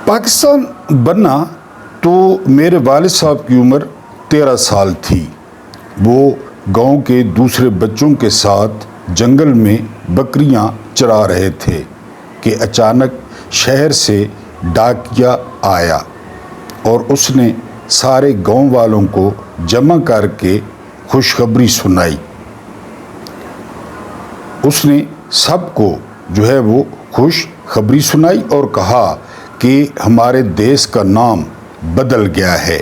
پاکستان بنا تو میرے والد صاحب کی عمر 13 سال تھی۔ وہ گاؤں کے دوسرے بچوں کے ساتھ جنگل میں بکریاں چرا رہے تھے کہ اچانک شہر سے ڈاکیا آیا اور اس نے سارے گاؤں والوں کو جمع کر کے خوشخبری سنائی۔ اس نے سب کو وہ خوشخبری سنائی اور کہا کہ ہمارے دیس کا نام بدل گیا ہے،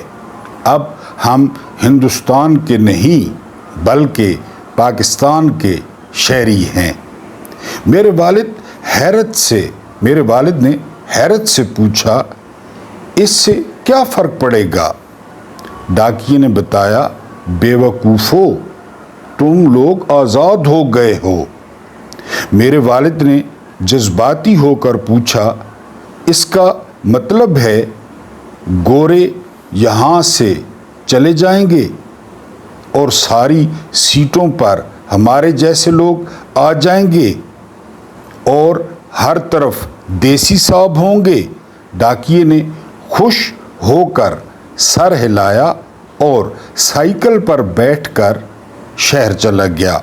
اب ہم ہندوستان کے نہیں بلکہ پاکستان کے شہری ہیں۔ میرے والد نے حیرت سے پوچھا، اس سے کیا فرق پڑے گا؟ ڈاکیے نے بتایا، بے وقوفو، تم لوگ آزاد ہو گئے ہو۔ میرے والد نے جذباتی ہو کر پوچھا، اس کا مطلب ہے گورے یہاں سے چلے جائیں گے اور ساری سیٹوں پر ہمارے جیسے لوگ آ جائیں گے اور ہر طرف دیسی صاحب ہوں گے؟ ڈاکیے نے خوش ہو کر سر ہلایا اور سائیکل پر بیٹھ کر شہر چلا گیا۔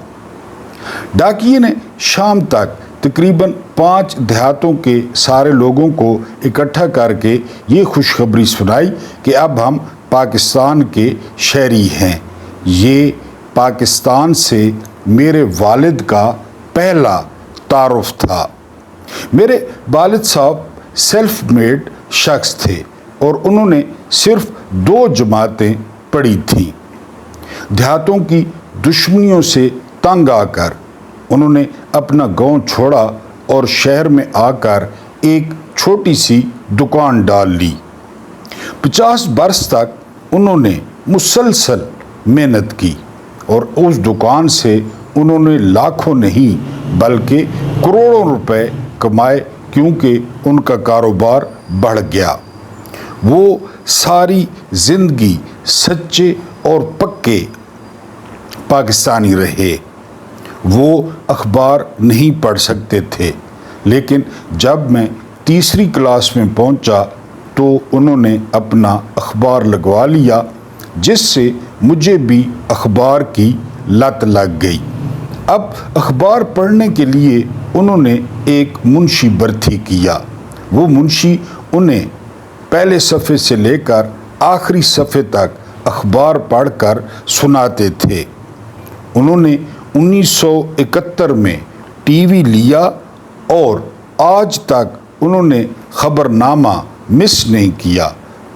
ڈاکیے نے شام تک تقریباً 5 دیہاتوں کے سارے لوگوں کو اکٹھا کر کے یہ خوشخبری سنائی کہ اب ہم پاکستان کے شہری ہیں۔ یہ پاکستان سے میرے والد کا پہلا تعارف تھا۔ میرے والد صاحب سیلف میڈ شخص تھے اور انہوں نے صرف 2 جماعتیں پڑھی تھیں۔ دیہاتوں کی دشمنیوں سے تنگ آ کر انہوں نے اپنا گاؤں چھوڑا اور شہر میں آ کر ایک چھوٹی سی دکان ڈال لی۔ 50 برس تک انہوں نے مسلسل محنت کی اور اس دکان سے انہوں نے لاکھوں نہیں بلکہ کروڑوں روپے کمائے، کیونکہ ان کا کاروبار بڑھ گیا۔ وہ ساری زندگی سچے اور پکے پاکستانی رہے۔ وہ اخبار نہیں پڑھ سکتے تھے، لیکن جب میں تیسری کلاس میں پہنچا تو انہوں نے اپنا اخبار لگوا لیا، جس سے مجھے بھی اخبار کی لت لگ گئی۔ اب اخبار پڑھنے کے لیے انہوں نے ایک منشی بھرتی کیا۔ وہ منشی انہیں پہلے صفحے سے لے کر آخری صفحے تک اخبار پڑھ کر سناتے تھے۔ انہوں نے 1971 میں ٹی وی لیا اور آج تک انہوں نے خبر نامہ مس نہیں کیا۔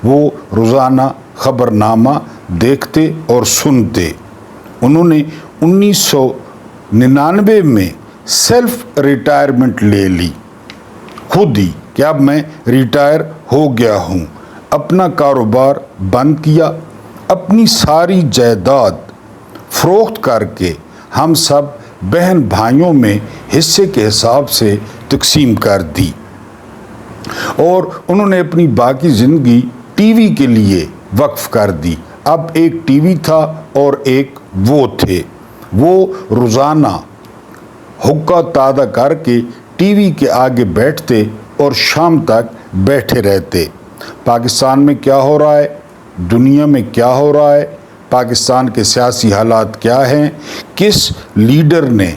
وہ روزانہ خبر نامہ دیکھتے اور سنتے۔ انہوں نے 1999 میں سیلف ریٹائرمنٹ لے لی، خود ہی، کہ اب میں ریٹائر ہو گیا ہوں۔ اپنا کاروبار بند کیا، اپنی ساری جائیداد فروخت کر کے ہم سب بہن بھائیوں میں حصے کے حساب سے تقسیم کر دی، اور انہوں نے اپنی باقی زندگی ٹی وی کے لیے وقف کر دی۔ اب ایک ٹی وی تھا اور ایک وہ تھے۔ وہ روزانہ حقہ تازہ کر کے ٹی وی کے آگے بیٹھتے اور شام تک بیٹھے رہتے۔ پاکستان میں کیا ہو رہا ہے، دنیا میں کیا ہو رہا ہے، پاکستان کے سیاسی حالات کیا ہیں، کس لیڈر نے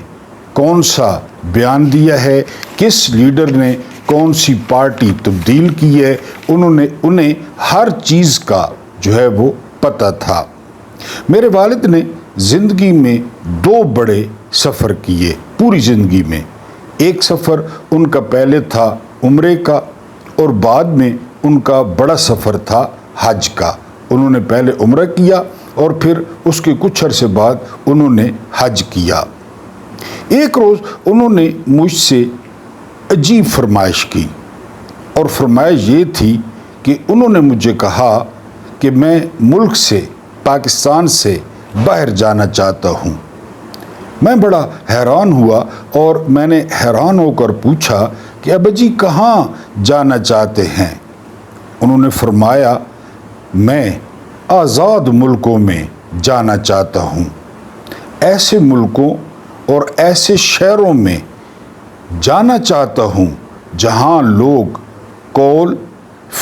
کون سا بیان دیا ہے، کس لیڈر نے کون سی پارٹی تبدیل کی ہے، انہیں ہر چیز کا وہ پتہ تھا۔ میرے والد نے زندگی میں 2 بڑے سفر کیے پوری زندگی میں۔ ایک سفر ان کا پہلے تھا عمرے کا، اور بعد میں ان کا بڑا سفر تھا حج کا۔ انہوں نے پہلے عمرہ کیا اور پھر اس کے کچھ عرصے بعد انہوں نے حج کیا۔ ایک روز انہوں نے مجھ سے عجیب فرمائش کی، اور فرمائش یہ تھی کہ انہوں نے مجھے کہا کہ میں ملک سے، پاکستان سے باہر جانا چاہتا ہوں۔ میں بڑا حیران ہوا اور میں نے حیران ہو کر پوچھا کہ ابا جی کہاں جانا چاہتے ہیں؟ انہوں نے فرمایا، میں آزاد ملکوں میں جانا چاہتا ہوں، ایسے ملکوں اور ایسے شہروں میں جانا چاہتا ہوں جہاں لوگ قول،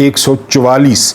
144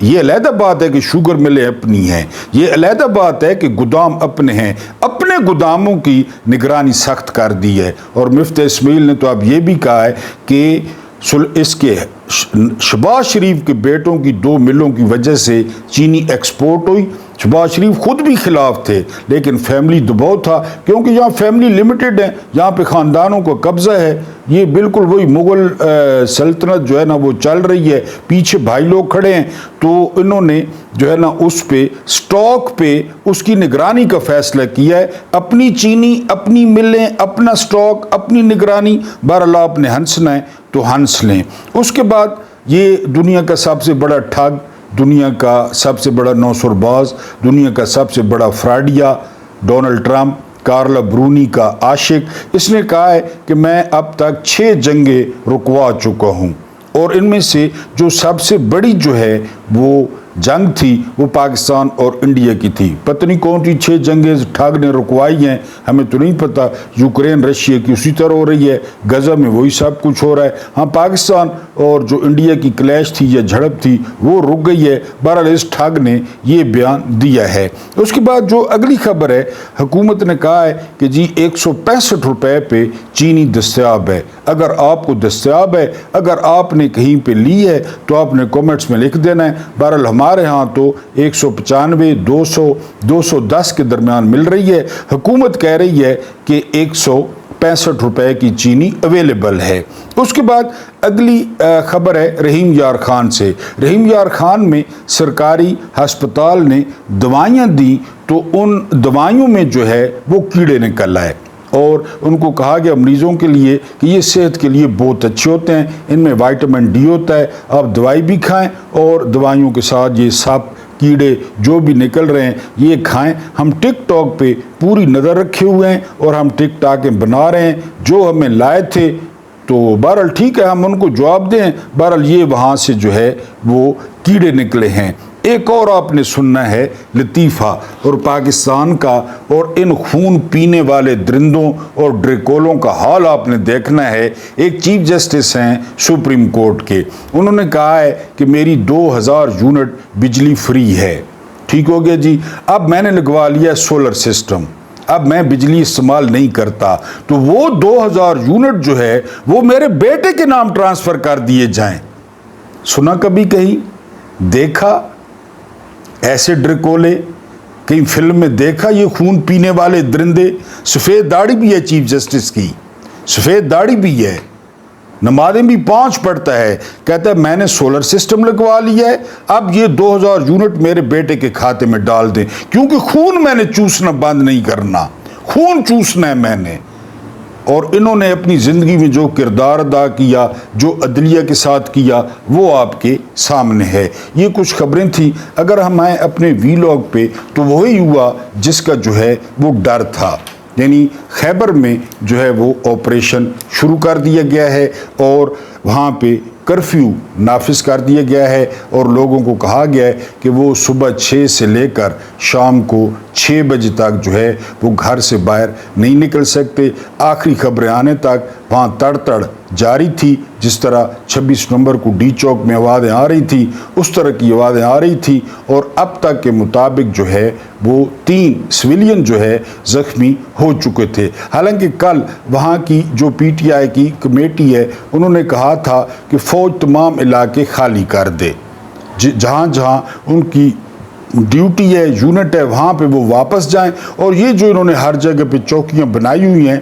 یہ علیحدہ بات ہے کہ شوگر ملیں اپنی ہیں، یہ علیحدہ بات ہے کہ گودام اپنے ہیں، اپنے گوداموں کی نگرانی سخت کر دی ہے۔ اور مفتی اسماعیل نے تو اب یہ بھی کہا ہے کہ اس کے شہباز شریف کے بیٹوں کی 2 ملوں کی وجہ سے چینی ایکسپورٹ ہوئی۔ شہباز شریف خود بھی خلاف تھے، لیکن فیملی دباؤ تھا، کیونکہ یہاں فیملی لمیٹڈ ہے، یہاں پہ خاندانوں کا قبضہ ہے۔ یہ بالکل وہی مغل سلطنت جو ہے نا وہ چل رہی ہے، پیچھے بھائی لوگ کھڑے ہیں، تو انہوں نے جو ہے نا اس پہ سٹاک پہ اس کی نگرانی کا فیصلہ کیا ہے۔ اپنی چینی، اپنی ملیں، اپنا سٹاک، اپنی نگرانی، بہرحال آپ نے ہنسنا ہے تو ہنس لیں۔ اس کے بعد یہ دنیا کا سب سے بڑا ٹھگ، دنیا کا سب سے بڑا نوسر باز، دنیا کا سب سے بڑا فراڈیا ڈونلڈ ٹرمپ، کارلا برونی کا عاشق، اس نے کہا ہے کہ میں اب تک 6 جنگیں رکوا چکا ہوں، اور ان میں سے جو سب سے بڑی جو ہے وہ جنگ تھی وہ پاکستان اور انڈیا کی تھی۔ پتہ نہیں کون سی 6 جنگیں ٹھاگ نے رکوائی ہیں، ہمیں تو نہیں پتہ۔ یوکرین رشیا کی اسی طرح ہو رہی ہے، غزہ میں وہی سب کچھ ہو رہا ہے۔ ہاں پاکستان اور جو انڈیا کی کلیش تھی یا جھڑپ تھی وہ رک گئی ہے۔ بہرحال اس ٹھاگ نے یہ بیان دیا ہے۔ اس کے بعد جو اگلی خبر ہے، حکومت نے کہا ہے کہ جی 165 روپے پہ چینی دستیاب ہے۔ اگر آپ کو دستیاب ہے، اگر آپ نے کہیں پہ لی ہے تو آپ نے کومنٹس میں لکھ دینا ہے۔ بہرحال ہمارے ہاں تو 195، 200، 210 کے درمیان مل رہی ہے۔ حکومت کہہ رہی ہے کہ 165 روپے کی چینی اویلیبل ہے۔ اس کے بعد اگلی خبر ہے رحیم یار خان سے۔ رحیم یار خان میں سرکاری ہسپتال نے دوائیاں دی تو ان دوائیوں میں جو ہے وہ کیڑے نکل آئے، اور ان کو کہا گیا مریضوں کے لیے کہ یہ صحت کے لیے بہت اچھے ہوتے ہیں، ان میں وائٹامن ڈی ہوتا ہے، آپ دوائی بھی کھائیں اور دوائیوں کے ساتھ یہ سب کیڑے جو بھی نکل رہے ہیں یہ کھائیں۔ ہم ٹک ٹاک پہ پوری نظر رکھے ہوئے ہیں اور ہم ٹک ٹاکیں بنا رہے ہیں، جو ہمیں لائے تھے تو بہرحال ٹھیک ہے، ہم ان کو جواب دیں۔ بہرحال یہ وہاں سے جو ہے وہ کیڑے نکلے ہیں۔ ایک اور آپ نے سننا ہے لطیفہ، اور پاکستان کا اور ان خون پینے والے درندوں اور ڈریکولوں کا حال آپ نے دیکھنا ہے۔ ایک چیف جسٹس ہیں سپریم کورٹ کے، انہوں نے کہا ہے کہ میری 2000 یونٹ بجلی فری ہے۔ ٹھیک ہو گیا جی، اب میں نے لگوا لیا سولر سسٹم، اب میں بجلی استعمال نہیں کرتا، تو وہ 2000 یونٹ جو ہے وہ میرے بیٹے کے نام ٹرانسفر کر دیے جائیں۔ سنا کبھی کہیں؟ دیکھا ایسے ڈرکولے؟ کہیں فلم میں دیکھا یہ خون پینے والے درندے؟ سفید داڑھی بھی ہے چیف جسٹس کی، سفید داڑھی بھی ہے، نمازیں بھی 5 پڑھتا ہے، کہتا ہے میں نے سولر سسٹم لگوا لیا ہے، اب یہ 2000 یونٹ میرے بیٹے کے کھاتے میں ڈال دیں، کیونکہ خون میں نے چوسنا بند نہیں کرنا، خون چوسنا ہے میں نے۔ اور انہوں نے اپنی زندگی میں جو کردار ادا کیا، جو عدلیہ کے ساتھ کیا، وہ آپ کے سامنے ہے۔ یہ کچھ خبریں تھیں۔ اگر ہم آئیں اپنے ویلاگ پہ تو وہی ہوا جس کا جو ہے وہ ڈر تھا، یعنی خیبر میں جو ہے وہ آپریشن شروع کر دیا گیا ہے اور وہاں پہ کرفیو نافذ کر دیا گیا ہے، اور لوگوں کو کہا گیا ہے کہ وہ صبح 6 سے لے کر شام کو 6 بجے تک جو ہے وہ گھر سے باہر نہیں نکل سکتے۔ آخری خبریں آنے تک وہاں تڑ تڑ جاری تھی، جس طرح 26 نومبر کو ڈی چوک میں آوازیں آ رہی تھی اس طرح کی آوازیں آ رہی تھی، اور اب تک کے مطابق جو ہے وہ 3 سویلین جو ہے زخمی ہو چکے تھے۔ حالانکہ کل وہاں کی جو پی ٹی آئی کی کمیٹی ہے انہوں نے کہا تھا کہ فوج تمام علاقے خالی کر دے، جہاں جہاں ان کی ڈیوٹی ہے، یونٹ ہے، وہاں پہ وہ واپس جائیں، اور یہ جو انہوں نے ہر جگہ پہ چوکیاں بنائی ہوئی ہیں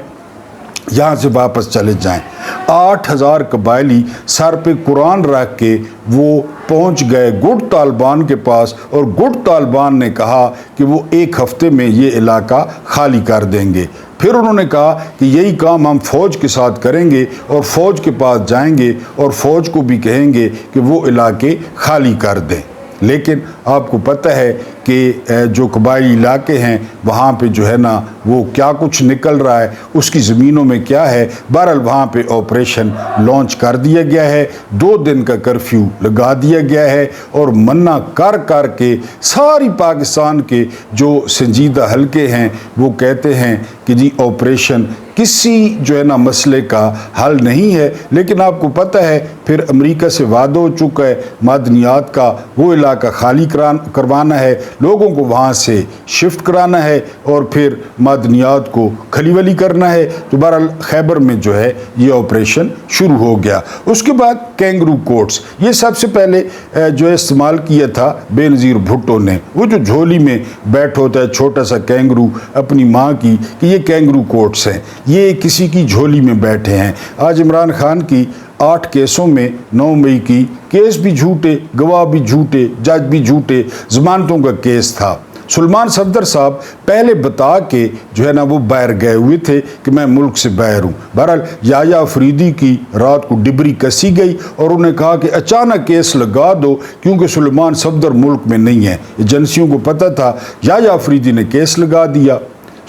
یہاں سے واپس چلے جائیں۔ 8000 قبائلی سر پہ قرآن رکھ کے وہ پہنچ گئے گڈ طالبان کے پاس، اور گڈ طالبان نے کہا کہ وہ 1 ہفتے میں یہ علاقہ خالی کر دیں گے۔ پھر انہوں نے کہا کہ یہی کام ہم فوج کے ساتھ کریں گے، اور فوج کے پاس جائیں گے اور فوج کو بھی کہیں گے کہ وہ علاقے خالی کر دیں۔ لیکن آپ کو پتہ ہے کہ جو قبائلی علاقے ہیں وہاں پہ جو ہے نا وہ کیا کچھ نکل رہا ہے، اس کی زمینوں میں کیا ہے۔ بہرحال وہاں پہ آپریشن لانچ کر دیا گیا ہے، 2 دن کا کرفیو لگا دیا گیا ہے، اور منع کر کر کے ساری پاکستان کے جو سنجیدہ حلقے ہیں وہ کہتے ہیں کہ جی آپریشن کسی جو ہے نا مسئلے کا حل نہیں ہے، لیکن آپ کو پتہ ہے پھر امریکہ سے وعدہ ہو چکا ہے معدنیات کا، وہ علاقہ خالی کروانا ہے، لوگوں کو وہاں سے شفٹ کرانا ہے اور پھر معدنیات کو کھلی ولی کرنا ہے۔ تو بہرحال خیبر میں جو ہے یہ آپریشن شروع ہو گیا۔ اس کے بعد کینگرو کوٹس، یہ سب سے پہلے جو ہے استعمال کیا تھا بے نظیر بھٹو نے، وہ جو جھولی میں بیٹھ ہوتا ہے چھوٹا سا کینگرو اپنی ماں کی، کہ یہ کینگرو کوٹس ہیں، یہ کسی کی جھولی میں بیٹھے ہیں۔ آج عمران خان کی 8 کیسوں میں 9 مئی کی کیس بھی جھوٹے، گواہ بھی جھوٹے، جج بھی جھوٹے، ضمانتوں کا کیس تھا۔ سلمان صفدر صاحب پہلے بتا کے جو ہے نا وہ باہر گئے ہوئے تھے کہ میں ملک سے باہر ہوں۔ بہرحال یحییٰ افریدی کی رات کو ڈبری کسی گئی اور انہوں نے کہا کہ اچانک کیس لگا دو کیونکہ سلمان صفدر ملک میں نہیں ہے۔ ایجنسیوں کو پتہ تھا، یحییٰ افریدی نے کیس لگا دیا۔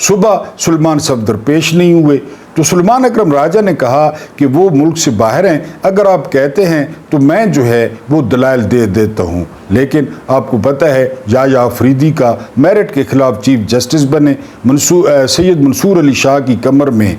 صبح سلمان صفدر پیش نہیں ہوئے تو سلمان اکرم راجہ نے کہا کہ وہ ملک سے باہر ہیں، اگر آپ کہتے ہیں تو میں جو ہے وہ دلائل دے دیتا ہوں۔ لیکن آپ کو پتہ ہے یحییٰ افریدی کا میرٹ کے خلاف چیف جسٹس بنے، سید منصور علی شاہ کی کمر میں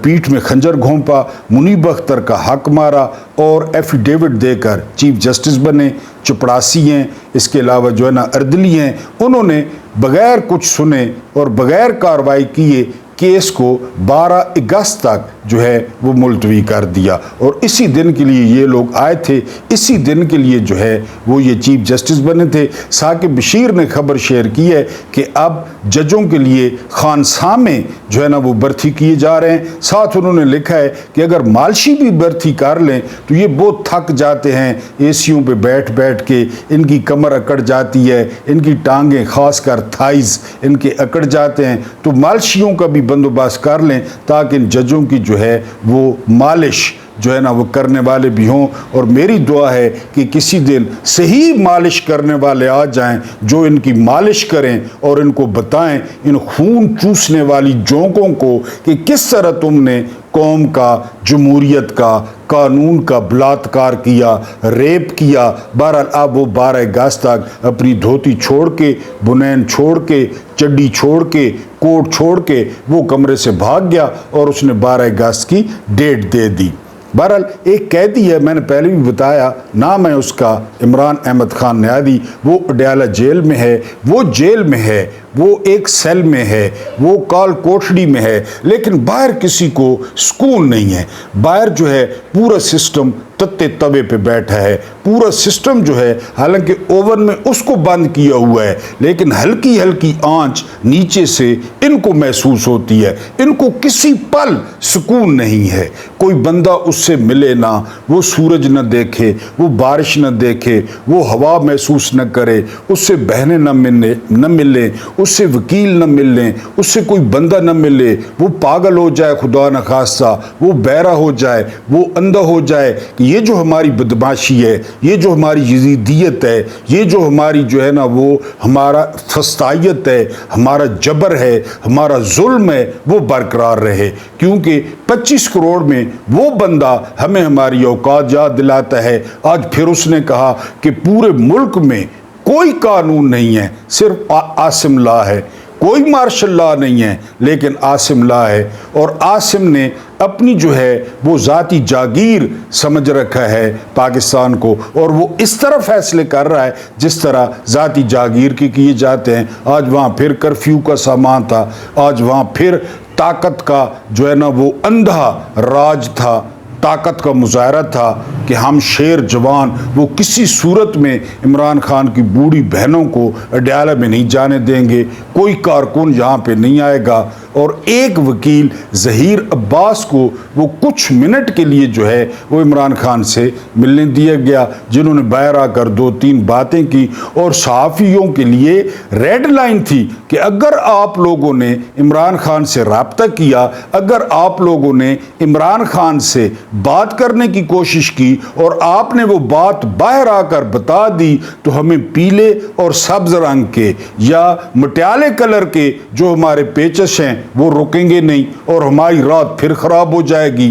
پیٹھ میں خنجر گھونپا، منیب اختر کا حق مارا اور ایفیڈیوٹ دے کر چیف جسٹس بنے۔ چپڑاسی ہیں، اس کے علاوہ جو ہے نا اردلی ہیں، انہوں نے بغیر کچھ سنے اور بغیر کارروائی کیے کیس کو 12 اگست تک جو ہے وہ ملتوی کر دیا، اور اسی دن کے لیے یہ لوگ آئے تھے، اسی دن کے لیے جو ہے وہ یہ چیف جسٹس بنے تھے۔ ثاقب بشیر نے خبر شیئر کی ہے کہ اب ججوں کے لیے خانساں میں جو ہے نا وہ برتی کیے جا رہے ہیں۔ ساتھ انہوں نے لکھا ہے کہ اگر مالشی بھی برتی کر لیں تو یہ بہت تھک جاتے ہیں، اے سیوں پہ بیٹھ بیٹھ کے ان کی کمر اکڑ جاتی ہے، ان کی ٹانگیں خاص کر تھائز ان کے اکڑ جاتے ہیں، تو مالشیوں کا بھی بندوبست کر لیں تاکہ ان ججوں کی جو ہے وہ مالش جو ہے نا وہ کرنے والے بھی ہوں۔ اور میری دعا ہے کہ کسی دن صحیح مالش کرنے والے آ جائیں جو ان کی مالش کریں اور ان کو بتائیں ان خون چوسنے والی جونکوں کو کہ کس طرح تم نے قوم کا، جمہوریت کا، قانون کا بلاತ್ಕಾರ کیا، ریپ کیا۔ بہرحال اب وہ 12 اگست تک اپنی دھوتی چھوڑ کے، بنین چھوڑ کے، چڈی چھوڑ کے، کوٹ چھوڑ کے وہ کمرے سے بھاگ گیا اور اس نے 12 اگست کی ڈیٹ دے دی۔ بہرحال ایک قیدی ہے، میں نے پہلے بھی بتایا، نام ہے اس کا عمران احمد خان نیادی، وہ اڈیالہ جیل میں ہے، وہ جیل میں ہے، وہ ایک سیل میں ہے، وہ کال کوٹڑی میں ہے، لیکن باہر کسی کو سکون نہیں ہے۔ باہر جو ہے پورا سسٹم تتے توے پہ بیٹھا ہے، پورا سسٹم جو ہے حالانکہ اوون میں اس کو بند کیا ہوا ہے لیکن ہلکی ہلکی آنچ نیچے سے ان کو محسوس ہوتی ہے، ان کو کسی پل سکون نہیں ہے۔ کوئی بندہ اس سے ملے نہ، وہ سورج نہ دیکھے، وہ بارش نہ دیکھے، وہ ہوا محسوس نہ کرے، اس سے بہنیں نہ ملیں، اس سے وکیل نہ ملیں، اس سے کوئی بندہ نہ ملے، وہ پاگل ہو جائے خدا نخواستہ، وہ بہرا ہو جائے، وہ اندھا ہو جائے کہ یہ جو ہماری بدماشی ہے، یہ جو ہماری یزیدیت ہے، یہ جو ہماری جو ہے نا وہ ہمارا فسطائیت ہے، ہمارا جبر ہے، ہمارا ظلم ہے، وہ برقرار رہے۔ کیونکہ 25 کروڑ میں وہ بندہ ہمیں ہماری اوقات یاد دلاتا ہے۔ آج پھر اس نے کہا کہ پورے ملک میں کوئی قانون نہیں ہے، صرف عاصم لا ہے، کوئی مارشل لا نہیں ہے لیکن عاصم لا ہے، اور عاصم نے اپنی جو ہے وہ ذاتی جاگیر سمجھ رکھا ہے پاکستان کو، اور وہ اس طرح فیصلے کر رہا ہے جس طرح ذاتی جاگیر کے کیے جاتے ہیں۔ آج وہاں پھر کرفیو کا سامان تھا، آج وہاں پھر طاقت کا جو ہے نا وہ اندھا راج تھا، طاقت کا مظاہرہ تھا کہ ہم شیر جوان، وہ کسی صورت میں عمران خان کی بوڑھی بہنوں کو اڈیالہ میں نہیں جانے دیں گے، کوئی کارکن یہاں پہ نہیں آئے گا۔ اور ایک وکیل ظہیر عباس کو وہ کچھ منٹ کے لیے جو ہے وہ عمران خان سے ملنے دیا گیا، جنہوں نے باہر آ کر 2-3 باتیں کی، اور صحافیوں کے لیے ریڈ لائن تھی کہ اگر آپ لوگوں نے عمران خان سے رابطہ کیا، اگر آپ لوگوں نے عمران خان سے بات کرنے کی کوشش کی اور آپ نے وہ بات باہر آ کر بتا دی تو ہمیں پیلے اور سبز رنگ کے یا مٹیالے کلر کے جو ہمارے پیچش ہیں وہ رکیں گے نہیں، اور ہماری رات پھر خراب ہو جائے گی۔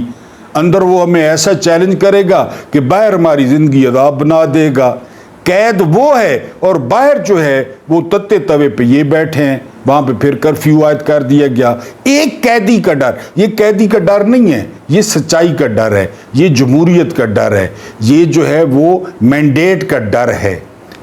اندر وہ ہمیں ایسا چیلنج کرے گا کہ باہر ہماری زندگی عذاب بنا دے گا۔ قید وہ ہے اور باہر جو ہے وہ تتے توے پہ یہ بیٹھے ہیں، وہاں پہ پھر کرفیو عائد کر دیا گیا۔ ایک قیدی کا ڈر، یہ قیدی کا ڈر نہیں ہے، یہ سچائی کا ڈر ہے، یہ جمہوریت کا ڈر ہے، یہ جو ہے وہ مینڈیٹ کا ڈر ہے،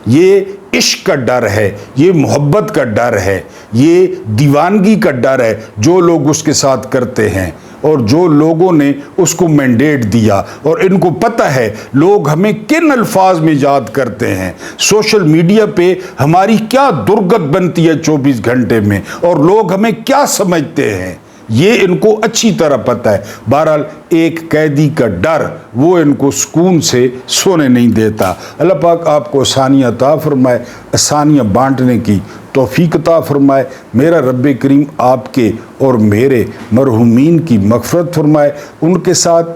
یہ عشق کا ڈر ہے، یہ محبت کا ڈر ہے، یہ دیوانگی کا ڈر ہے جو لوگ اس کے ساتھ کرتے ہیں اور جو لوگوں نے اس کو مینڈیٹ دیا، اور ان کو پتہ ہے لوگ ہمیں کن الفاظ میں یاد کرتے ہیں، سوشل میڈیا پہ ہماری کیا درگت بنتی ہے 24 گھنٹے میں، اور لوگ ہمیں کیا سمجھتے ہیں، یہ ان کو اچھی طرح پتہ ہے۔ بہرحال ایک قیدی کا ڈر وہ ان کو سکون سے سونے نہیں دیتا۔ اللہ پاک آپ کو آسانیاں عطا فرمائے، آسانیاں بانٹنے کی توفیق عطا فرمائے۔ میرا رب کریم آپ کے اور میرے مرحومین کی مغفرت فرمائے، ان کے ساتھ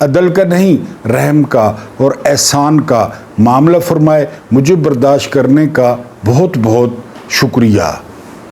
عدل کا نہیں رحم کا اور احسان کا معاملہ فرمائے۔ مجھے برداشت کرنے کا بہت بہت شکریہ۔